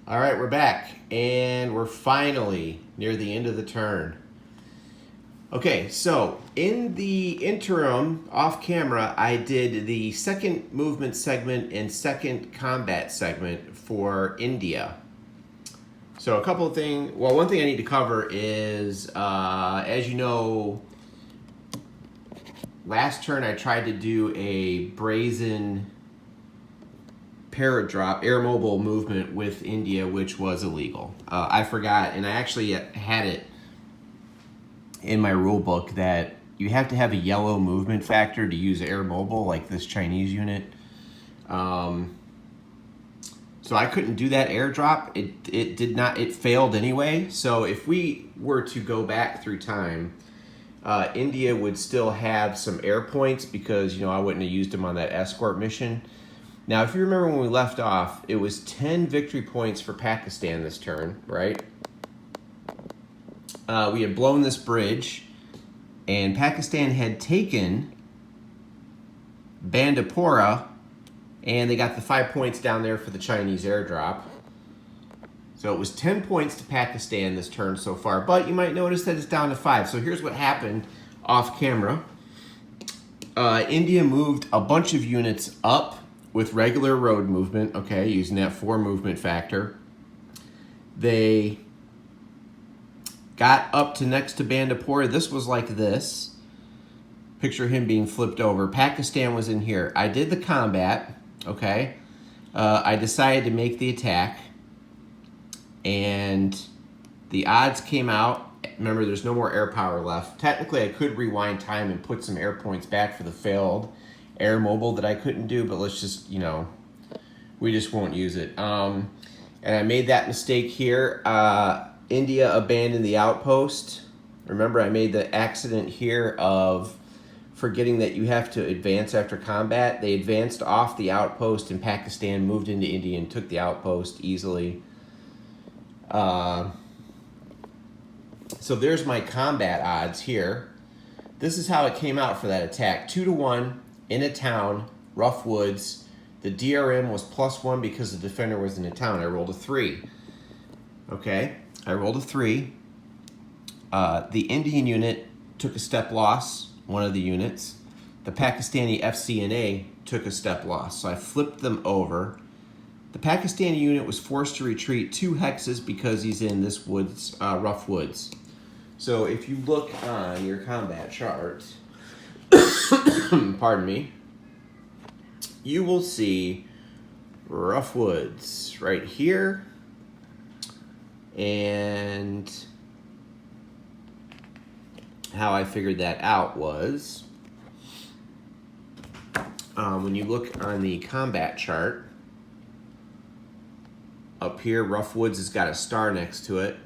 All right, we're back, and we're finally near the end of the turn. Okay, so in the interim, off camera, I did the second movement segment and second combat segment for India. So a couple of things, well, one thing I need to cover is, as you know, last turn I tried to do a brazen paradrop air mobile movement with India, which was illegal. I forgot, and I actually had it in my rule book that you have to have a yellow movement factor to use air mobile, like this Chinese unit. So I couldn't do that airdrop. It did not. It failed anyway. So if we were to go back through time, India would still have some air points because I wouldn't have used them on that escort mission. Now, if you remember when we left off, it was 10 victory points for Pakistan this turn, right? We had blown this bridge, and Pakistan had taken Bandipora, and they got the 5 points down there for the Chinese airdrop. So it was 10 points to Pakistan this turn so far, but you might notice that it's down to 5. So here's what happened off camera. India moved a bunch of units up with regular road movement, okay, using that 4 movement factor. They got up to next to Bandipora. This was like this. Picture him being flipped over. Pakistan was in here. I did the combat, okay. I decided to make the attack, and the odds came out. Remember, there's no more air power left. Technically, I could rewind time and put some air points back for the failed air mobile that I couldn't do, but let's just, we just won't use it. And I made that mistake here. India abandoned the outpost. Remember, I made the accident here of forgetting that you have to advance after combat. They advanced off the outpost, and Pakistan moved into India and took the outpost easily. So there's my combat odds here. This is how it came out for that attack. 2-1 in a town, rough woods. The DRM was +1 because the defender was in a town. I rolled a 3. Okay, I rolled a 3. The Indian unit took a step loss, one of the units. The Pakistani FCNA took a step loss, so I flipped them over. The Pakistani unit was forced to retreat 2 hexes because he's in this woods, rough woods. So if you look on your combat chart, pardon me, you will see rough woods right here, and how I figured that out was when you look on the combat chart up here, rough woods has got a star next to it.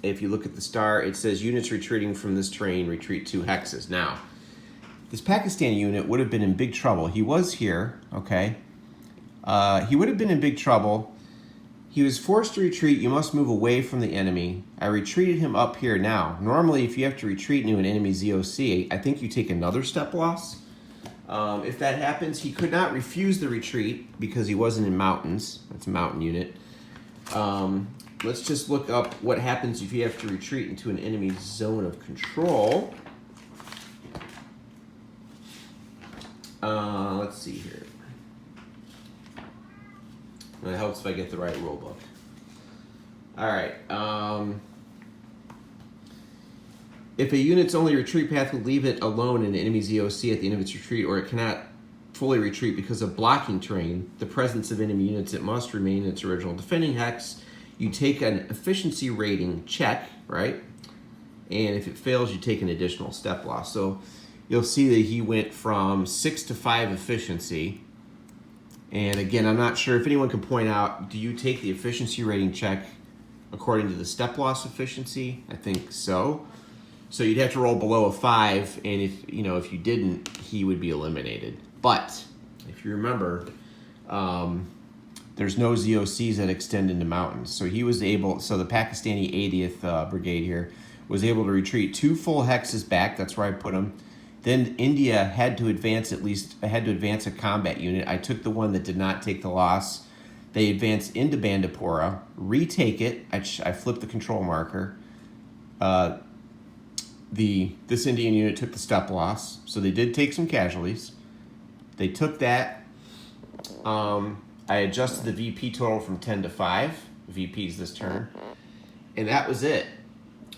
If you look at the star, it says units retreating from this terrain retreat 2 hexes. Now, this Pakistani unit would have been in big trouble. He was here, okay? He would have been in big trouble. He was forced to retreat. You must move away from the enemy. I retreated him up here. Now, normally if you have to retreat into an enemy ZOC, I think you take another step loss. If that happens, he could not refuse the retreat because he wasn't in mountains. That's a mountain unit. Let's just look up what happens if you have to retreat into an enemy zone of control. Let's see here. It helps if I get the right rule book. All right. If a unit's only retreat path will leave it alone in an enemy ZOC at the end of its retreat, or it cannot fully retreat because of blocking terrain, the presence of enemy units, it must remain in its original defending hex. You take an efficiency rating check, right? And if it fails, you take an additional step loss. So you'll see that he went from 6 to 5 efficiency. And again, I'm not sure if anyone can point out, do you take the efficiency rating check according to the step loss efficiency? I think so. So you'd have to roll below a 5, and if you didn't, he would be eliminated. But if you remember, there's no ZOCs that extend into mountains. So he was able, so the Pakistani 80th Brigade here was able to retreat 2 full hexes back. That's where I put him. Then India had to advance a combat unit. I took the one that did not take the loss. They advance into Bandipora, retake it. I flipped the control marker. This Indian unit took the step loss, so they did take some casualties. They took that. I adjusted the VP total from 10 to 5 VPs this turn, and that was it.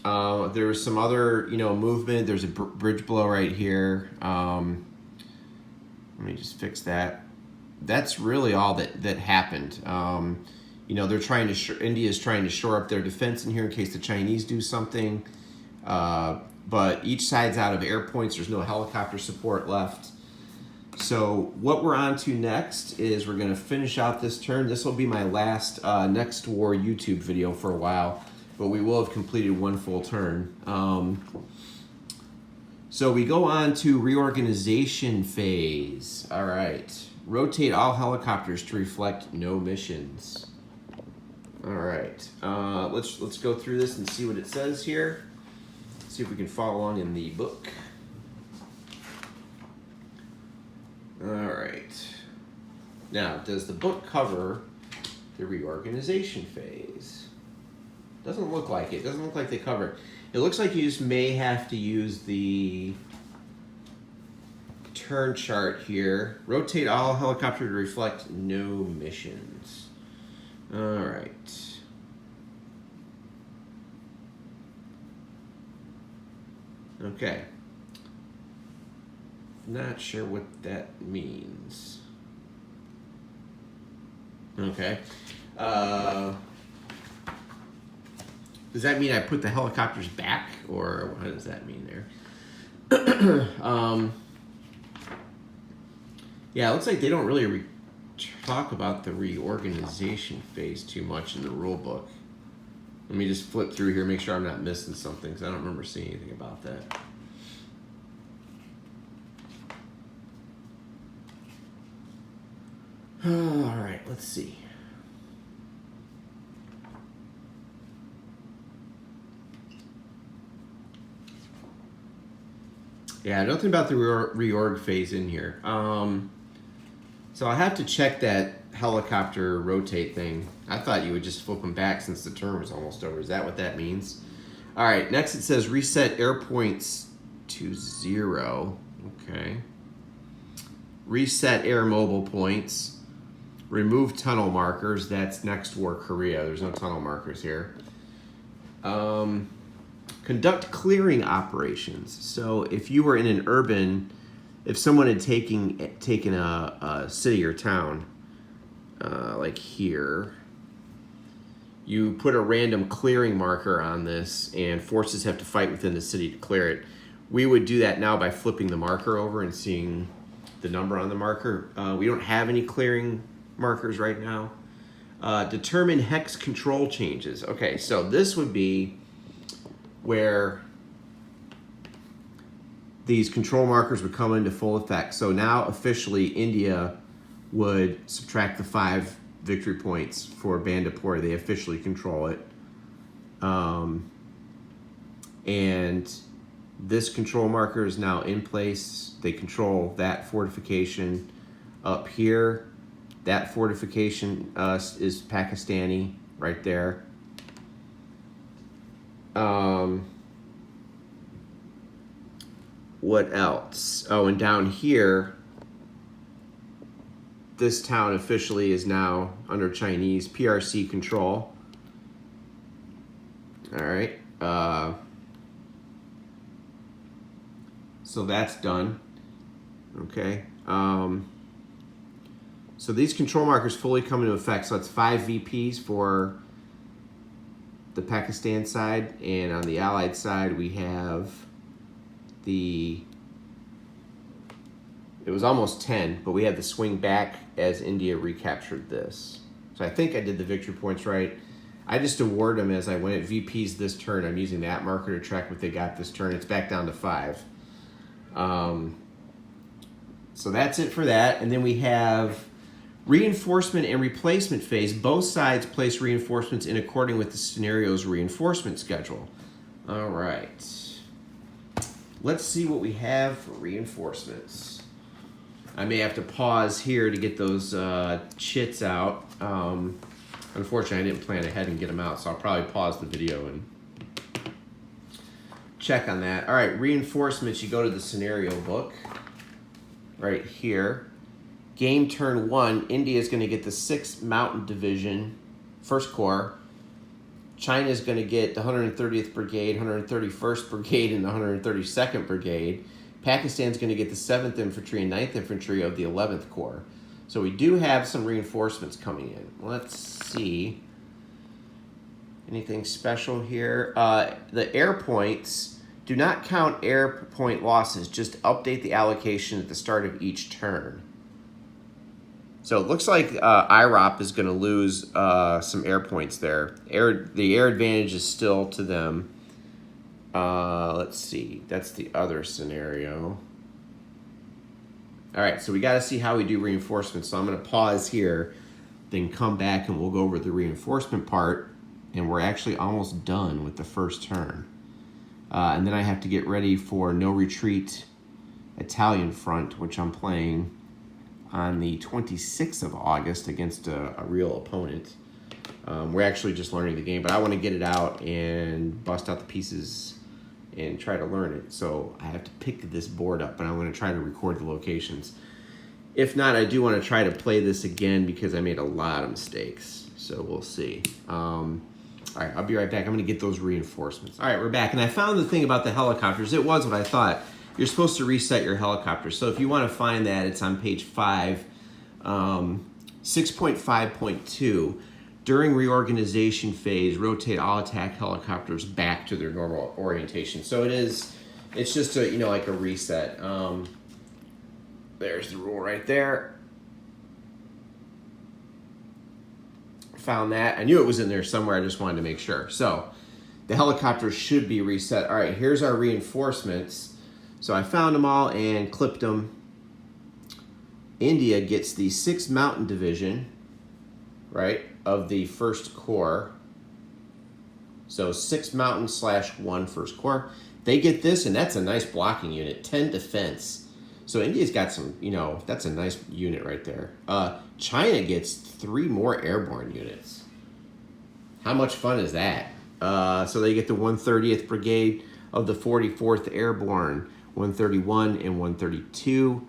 There was some other, movement. There's a bridge blow right here. Let me just fix that. That's really all that happened. They're trying to India's trying to shore up their defense in here in case the Chinese do something. But each side's out of air points. There's no helicopter support left. So what we're on to next is we're going to finish out this turn. This will be my last Next War YouTube video for a while, but we will have completed one full turn. So we go on to Reorganization Phase. All right. Rotate all helicopters to reflect no missions. All right. Let's go through this and see what it says here. See if we can follow along in the book. All right. Now, does the book cover the reorganization phase? Doesn't look like it. Doesn't look like they cover it. It looks like you just may have to use the turn chart here. Rotate all helicopter to reflect no missions. All right. Okay. Not sure what that means. Okay. Does that mean I put the helicopters back, or what does that mean there? Yeah, it looks like they don't really talk about the reorganization phase too much in the rule book. Let me just flip through here, make sure I'm not missing something, because I don't remember seeing anything about that. All right, let's see. Yeah, nothing about the reorg phase in here. So I'll have to check that helicopter rotate thing. I thought you would just flip them back since the turn was almost over. Is that what that means? All right, next it says reset air points to 0. Okay. Reset air mobile points. Remove tunnel markers. That's Next War Korea. There's no tunnel markers here. Conduct clearing operations. So if you were in an urban, if someone had taken a city or town, like here, you put a random clearing marker on this, and forces have to fight within the city to clear it. We would do that now by flipping the marker over and seeing the number on the marker. We don't have any clearing markers right now. Determine hex control changes. Okay, so this would be where these control markers would come into full effect. So now officially India would subtract the 5 victory points for Bandipora. They officially control it. And this control marker is now in place. They control that fortification up here. That fortification is Pakistani right there. What else? Oh, and down here, this town officially is now under Chinese PRC control. All right. So that's done. Okay. So these control markers fully come into effect. So that's 5 VPs for the Pakistan side, and on the Allied side we have it was almost 10, but we had the swing back as India recaptured this. So I think I did the victory points right. I just award them as I went at VPs this turn. I'm using that marker to track what they got this turn. It's back down to 5. So that's it for that. And then we have reinforcement and replacement phase. Both sides place reinforcements in according with the scenario's reinforcement schedule. All right. Let's see what we have for reinforcements. I may have to pause here to get those chits out. Unfortunately, I didn't plan ahead and get them out, so I'll probably pause the video and check on that. All right, reinforcements. You go to the scenario book right here. Game turn 1, India is going to get the 6th Mountain Division, 1st Corps. China is going to get the 130th Brigade, 131st Brigade, and the 132nd Brigade. Pakistan's going to get the 7th Infantry and 9th Infantry of the 11th Corps. So we do have some reinforcements coming in. Let's see. Anything special here? The air points, do not count air point losses. Just update the allocation at the start of each turn. So it looks like IROP is going to lose some air points there. The air advantage is still to them. Let's see. That's the other scenario. All right, so we got to see how we do reinforcements. So I'm going to pause here, then come back and we'll go over the reinforcement part. And we're actually almost done with the first turn. And then I have to get ready for No Retreat Italian Front, which I'm playing on the 26th of August against a real opponent. We're actually just learning the game, but I want to get it out and bust out the pieces and try to learn it. So I have to pick this board up, and I'm going to try to record the locations. If not, I do want to try to play this again because I made a lot of mistakes. So we'll see. All right, I'll be right back. I'm going to get those reinforcements. All right, we're back. And I found the thing about the helicopters. It was what I thought. You're supposed to reset your helicopters. So if you want to find that, it's on page 5, 6.5.2. During reorganization phase, rotate all attack helicopters back to their normal orientation. So it's just a, like a reset. There's the rule right there. Found that. I knew it was in there somewhere. I just wanted to make sure. So the helicopters should be reset. All right, here's our reinforcements. So I found them all and clipped them. India gets the 6th Mountain Division, right, of the 1st Corps. So 6 Mountain / 1 1st Corps. They get this, and that's a nice blocking unit, 10 defense. So India's got some, that's a nice unit right there. China gets 3 more airborne units. How much fun is that? So they get the 130th Brigade of the 44th Airborne, 131 and 132.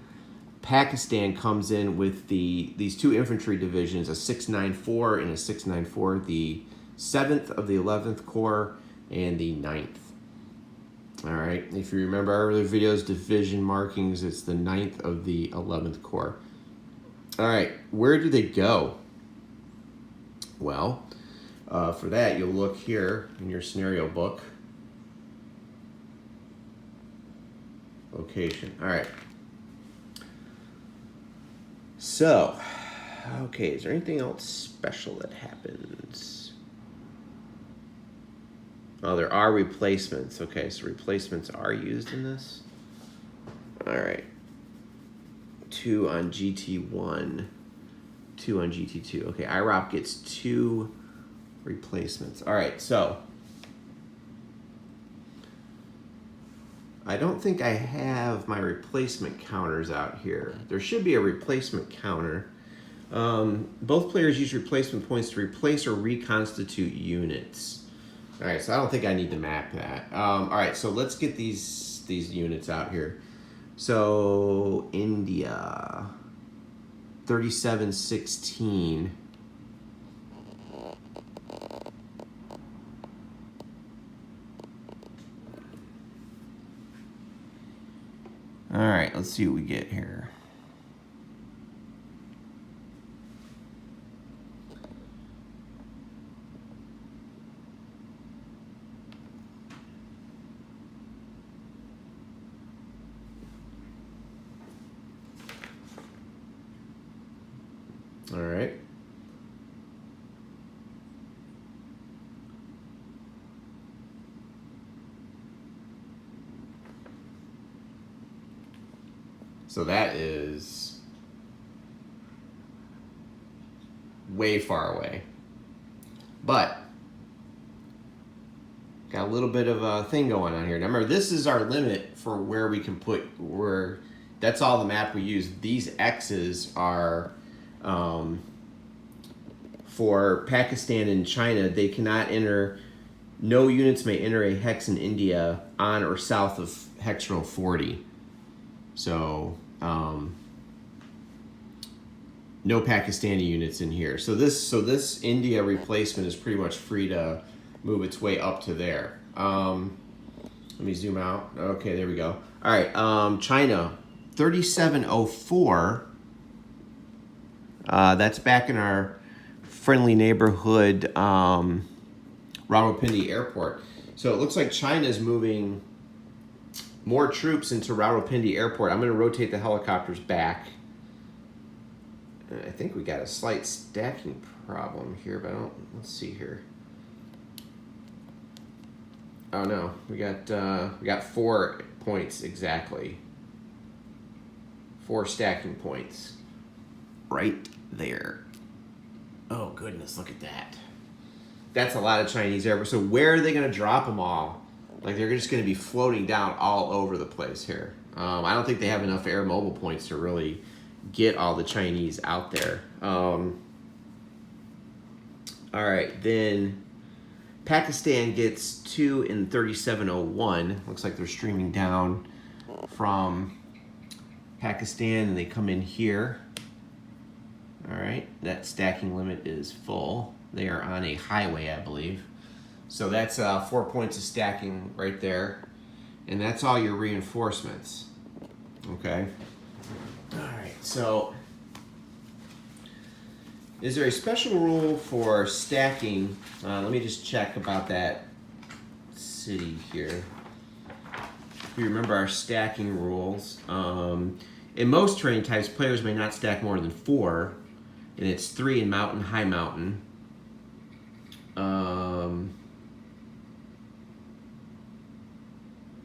Pakistan comes in with these 2 infantry divisions, a 694 and a 694, the 7th of the 11th Corps and the 9th. All right, if you remember our earlier videos, division markings, it's the 9th of the 11th Corps. All right, where do they go? Well, for that, you'll look here in your scenario book. Location. All right. So, okay, is there anything else special that happens? Oh, there are replacements. Okay, so replacements are used in this. All right. 2 on GT1, 2 on GT2. Okay, IROP gets 2 replacements. All right, so I don't think I have my replacement counters out here. There should be a replacement counter. Both players use replacement points to replace or reconstitute units. All right, so I don't think I need to map that. All right, so let's get these units out here. So India, 3716. All right, let's see what we get here. All right. So that is way far away. But got a little bit of a thing going on here. Now remember, this is our limit for where we can put, that's all the map we use. These X's are for Pakistan and China, they cannot enter, no units may enter a hex in India on or south of hex row 40. So, no Pakistani units in here. So this India replacement is pretty much free to move its way up to there. Let me zoom out. Okay, there we go. All right, China, 3704. That's back in our friendly neighborhood, Rawalpindi Airport. So it looks like China's moving more troops into Rawalpindi Airport. I'm going to rotate the helicopters back. I think we got a slight stacking problem here, but let's see here. Oh no, we got 4 points exactly. 4 stacking points. Right there. Oh goodness, look at that. That's a lot of Chinese air. So where are they going to drop them all? Like they're just going to be floating down all over the place here. I don't think they have enough air mobile points to really get all the Chinese out there. All right, then Pakistan gets 2 in 3701. Looks like they're streaming down from Pakistan and they come in here. All right, that stacking limit is full. They are on a highway, I believe. So that's 4 points of stacking right there. And that's all your reinforcements. Okay. All right, so is there a special rule for stacking? Let me just check about that city here. If you remember our stacking rules. In most terrain types, players may not stack more than 4, and it's 3 in mountain, high mountain.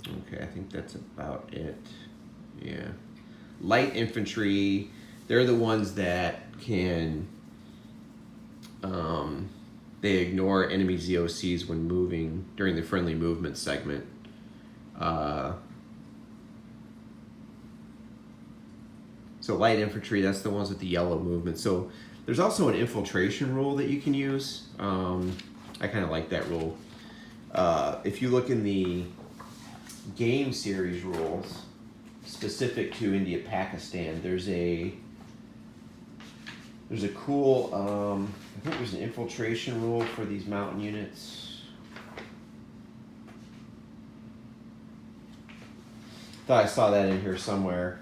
Okay, I think that's about it. Yeah. Light infantry, they're the ones that can, they ignore enemy ZOCs when moving during the friendly movement segment. So light infantry, that's the ones with the yellow movement. So there's also an infiltration rule that you can use. I kind of like that rule. If you look in the game series rules, specific to India, Pakistan, there's a cool, I think there's an infiltration rule for these mountain units. Thought I saw that in here somewhere.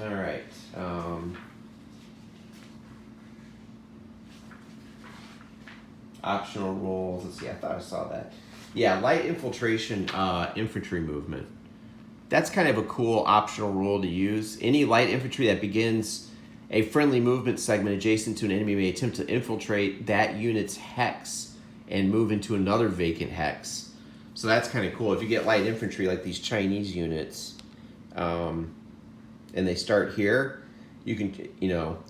All right. Optional roles. Let's see. I thought I saw that. Yeah, light infiltration, infantry movement. That's kind of a cool optional rule to use. Any light infantry that begins a friendly movement segment adjacent to an enemy may attempt to infiltrate that unit's hex and move into another vacant hex. So that's kind of cool. If you get light infantry like these Chinese units, and they start here, you can,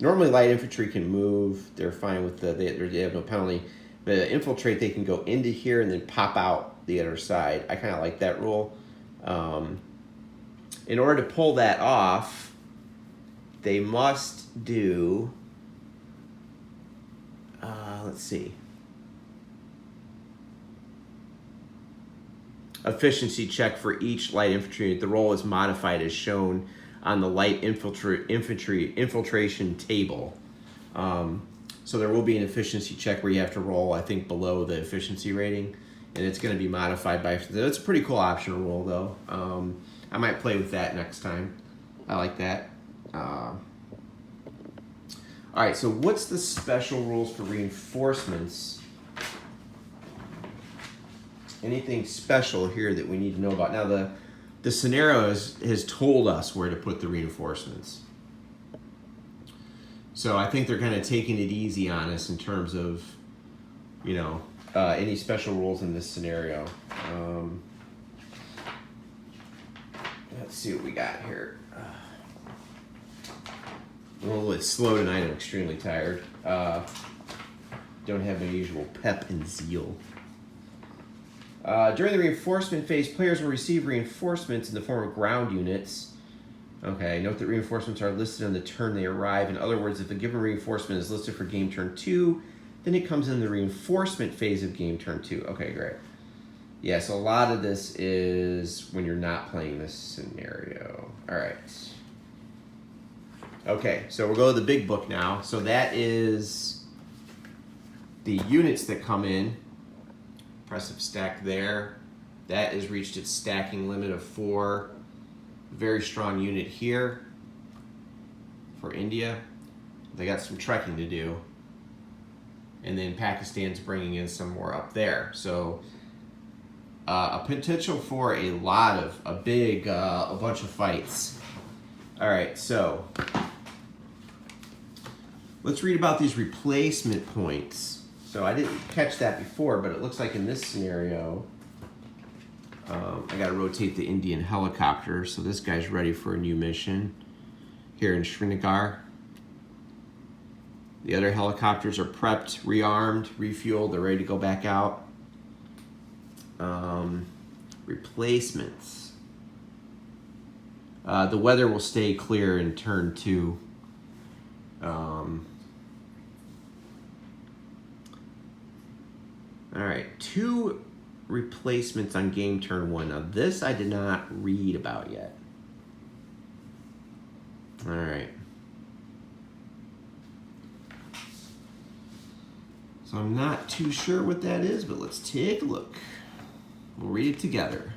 normally light infantry can move. They're fine with they have no penalty. But infiltrate, they can go into here and then pop out the other side. I kind of like that rule. In order to pull that off, they must do, let's see, efficiency check for each light infantry. The roll is modified as shown on the light infiltration table. So there will be an efficiency check where you have to roll, I think, below the efficiency rating, and it's going to be modified by. It's a pretty cool optional roll, though. I might play with that next time. I like that. All right, so what's the special rules for reinforcements? Anything special here that we need to know about? Now, the scenario has told us where to put the reinforcements. So I think they're kind of taking it easy on us in terms of, any special rules in this scenario. Let's see what we got here. I'm a little bit slow tonight. I'm extremely tired. Don't have my usual pep and zeal. During the reinforcement phase, players will receive reinforcements in the form of ground units. Okay, note that reinforcements are listed on the turn they arrive. In other words, if a given reinforcement is listed for game turn 2, then it comes in the reinforcement phase of game turn 2. Okay, great. Yeah, so a lot of this is when you're not playing this scenario. All right. Okay, so we'll go to the big book now. So that is the units that come in. Impressive stack there. That has reached its stacking limit of 4. Very strong unit here for India. They got some trekking to do. And then Pakistan's bringing in some more up there. So a potential for a bunch of fights. All right, so let's read about these replacement points. So I didn't catch that before, but it looks like in this scenario, I got to rotate the Indian helicopter, so this guy's ready for a new mission here in Srinagar. The other helicopters are prepped, rearmed, refueled, they're ready to go back out. Replacements. The weather will stay clear in turn 2. All right, 2 replacements on game turn 1. Now this I did not read about yet. All right. So I'm not too sure what that is, but let's take a look. We'll read it together.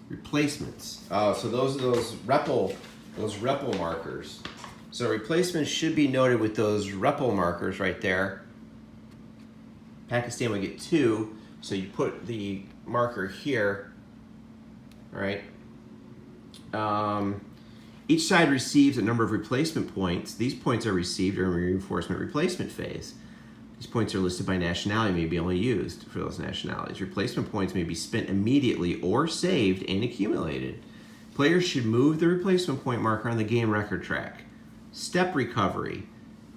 Replacements. So those are those REPL markers. So replacements should be noted with those REPL markers right there. Pakistan would get 2, so you put the marker here, all right? Each side receives a number of replacement points. These points are received during reinforcement replacement phase. These points are listed by nationality, may be only used for those nationalities. Replacement points may be spent immediately or saved and accumulated. Players should move the replacement point marker on the game record track. Step recovery.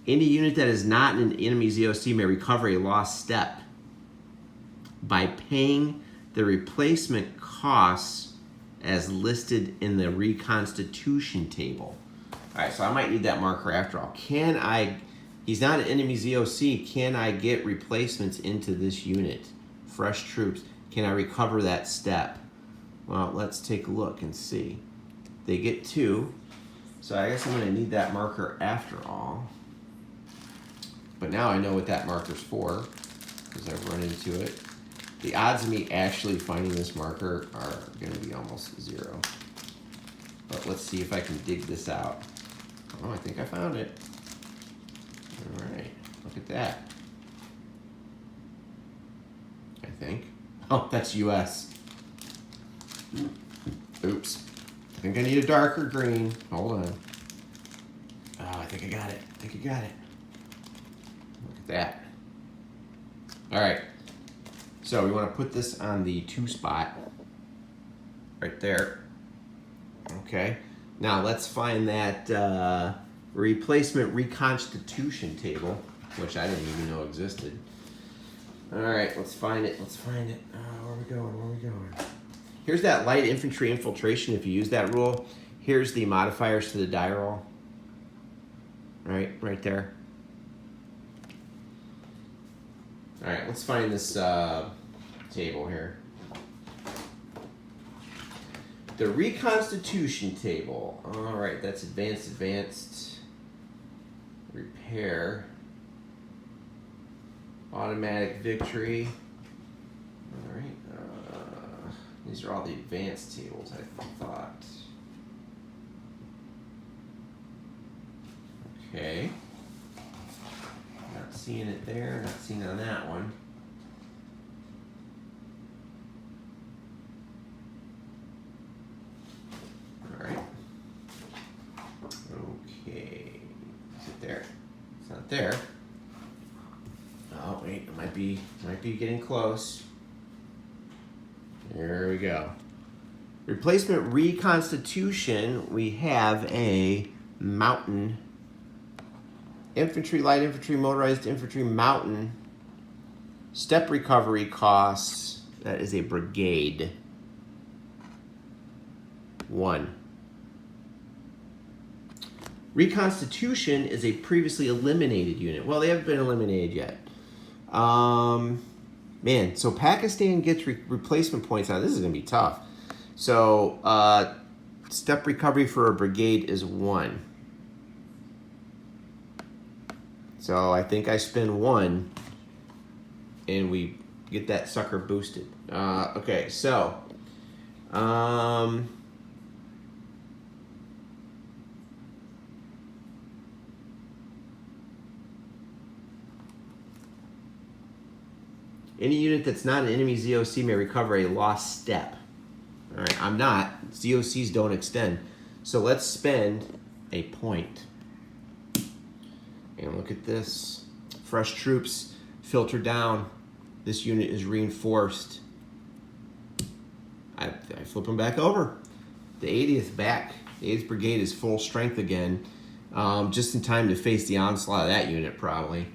Any unit that is not in an enemy's EOC may recover a lost step by paying the replacement costs as listed in the reconstitution table. All right, so I might need that marker after all. He's not an enemy's EOC, can I get replacements into this unit? Fresh troops, can I recover that step? Well, let's take a look and see. They get 2, so I guess I'm gonna need that marker after all. But now I know what that marker's for, because I've run into it. The odds of me actually finding this marker are going to be almost 0. But let's see if I can dig this out. Oh, I think I found it. All right, look at that. I think. Oh, that's US. Oops. I think I need a darker green. Hold on. Oh, I think I got it. Look at that. All right. So we want to put this on the 2 spot right there. Okay. Now let's find that replacement reconstitution table, which I didn't even know existed. All right, let's find it. Where are we going? Here's that light infantry infiltration. If you use that rule, here's the modifiers to the die roll. Right there. All right, let's find this table here. The reconstitution table. All right, that's advanced, repair, automatic victory. All right, these are all the advanced tables, I thought. Okay. Not seeing it there, not seeing it on that one. All right. Okay. Is it there? It's not there. Oh wait, it might be getting close. There we go. Replacement reconstitution, we have a mountain infantry, light infantry, motorized infantry, mountain. Step recovery costs, that is a brigade. 1. Reconstitution is a previously eliminated unit. Well, they haven't been eliminated yet. Man, so Pakistan gets replacement points now. This is going to be tough. So step recovery for a brigade is 1. So I think I spend 1 and we get that sucker boosted. Okay, so any unit that's not an enemy ZOC may recover a lost step. All right, I'm not. ZOCs don't extend. So let's spend a point. And look at this. Fresh troops filter down. This unit is reinforced. I flip them back over. The 80th back. The 8th Brigade is full strength again. Just in time to face the onslaught of that unit, probably.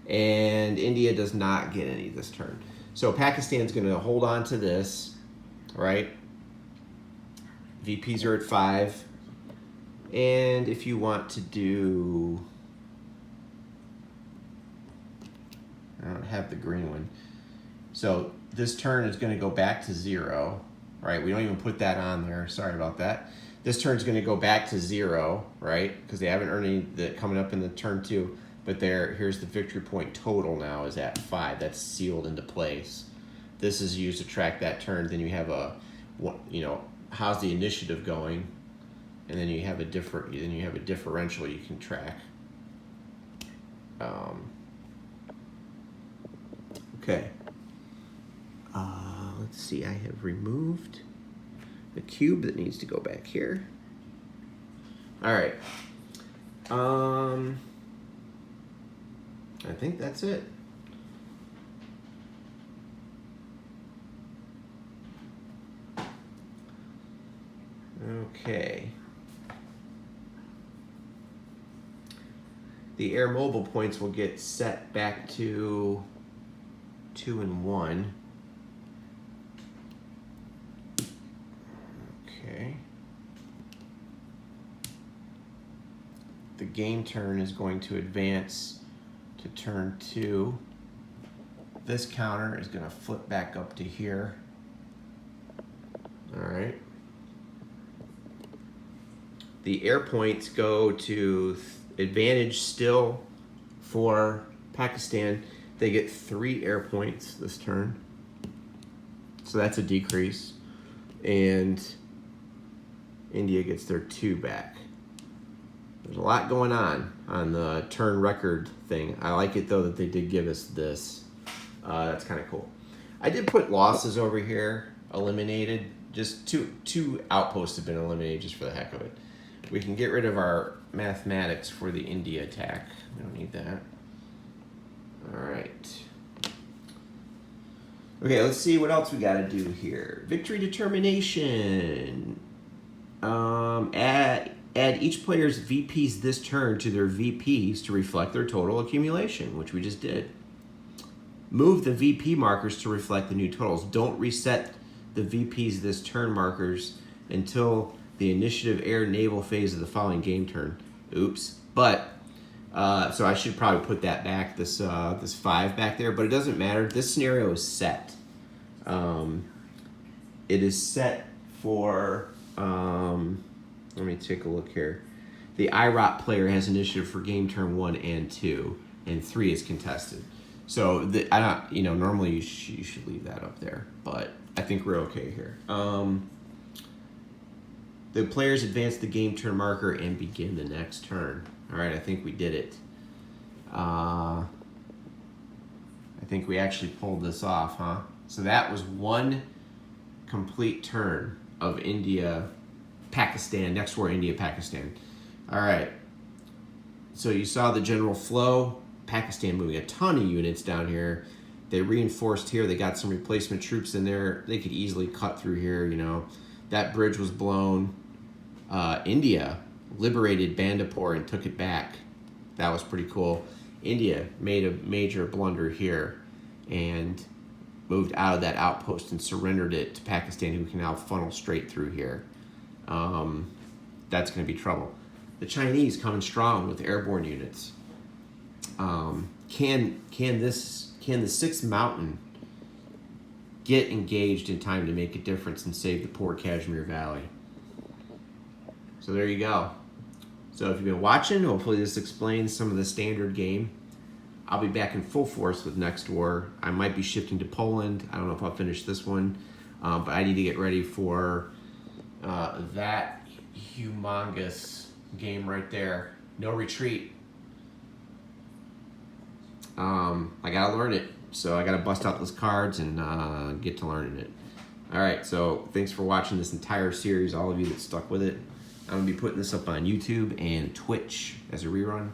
And India does not get any this turn. So Pakistan's going to hold on to this, right? VPs are at 5. And if you want to do... I don't have the green one. So this turn is going to go back to 0, right? We don't even put that on there. Sorry about that. This turn is going to go back to 0, right? Because they haven't earned any coming up in the turn 2. But here's the victory point total now is at 5. That's sealed into place. This is used to track that turn. Then you have how's the initiative going, and then you have a differential you can track. Okay. Let's see. I have removed the cube that needs to go back here. All right. I think that's it. Okay. The air mobile points will get set back to 2 and 1. Okay. The game turn is going to advance to turn 2. This counter is going to flip back up to here. All right. The air points go to advantage still for Pakistan. They get 3 air points this turn. So that's a decrease. And India gets their 2 back. There's a lot going on the turn record thing. I like it, though, that they did give us this. That's kind of cool. I did put losses over here, eliminated. Just two outposts have been eliminated just for the heck of it. We can get rid of our mathematics for the India attack. We don't need that. All right. Okay, let's see what else we got to do here. Victory determination. Add each player's VPs this turn to their VPs to reflect their total accumulation, which we just did. Move the VP markers to reflect the new totals. Don't reset the VPs this turn markers until the initiative air naval phase of the following game turn. Oops. But, so I should probably put that back, this 5 back there, but it doesn't matter. This scenario is set. It is set for, let me take a look here. The IROT player has initiative for game turn 1 and 2, and 3 is contested. So, normally you should leave that up there, but I think we're okay here. The players advance the game turn marker and begin the next turn. All right, I think we did it. I think we actually pulled this off, huh? So that was 1 complete turn of India, Pakistan, next war, India, Pakistan. All right. So you saw the general flow. Pakistan moving a ton of units down here. They reinforced here. They got some replacement troops in there. They could easily cut through here, That bridge was blown. India liberated Bandipur and took it back. That was pretty cool. India made a major blunder here and moved out of that outpost and surrendered it to Pakistan, who can now funnel straight through here. that's going to be trouble. The Chinese coming strong with airborne units. Can the 6th Mountain get engaged in time to make a difference and save the poor Kashmir Valley? So there you go. So if you've been watching, hopefully this explains some of the standard game. I'll be back in full force with Next War. I might be shifting to Poland. I don't know if I'll finish this one, but I need to get ready for that humongous game right there. No retreat. I gotta learn it, so I gotta bust out those cards and get to learning it. All right, so thanks for watching this entire series, all of you that stuck with it. I'm gonna be putting this up on YouTube and Twitch as a rerun.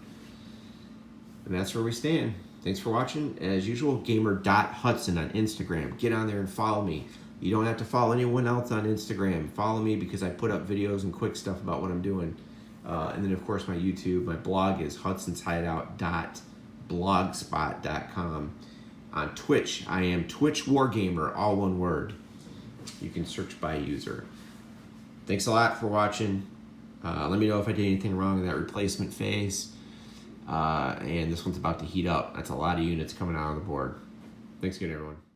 And that's where we stand. Thanks for watching. As usual, gamer.hudson on Instagram. Get on there and follow me. You don't have to follow anyone else on Instagram. Follow me because I put up videos and quick stuff about what I'm doing. And then, of course, my YouTube. My blog is hudsonshideout.blogspot.com. On Twitch, I am Twitch Wargamer, all one word. You can search by user. Thanks a lot for watching. Let me know if I did anything wrong in that replacement phase. And this one's about to heat up. That's a lot of units coming out on the board. Thanks again, everyone.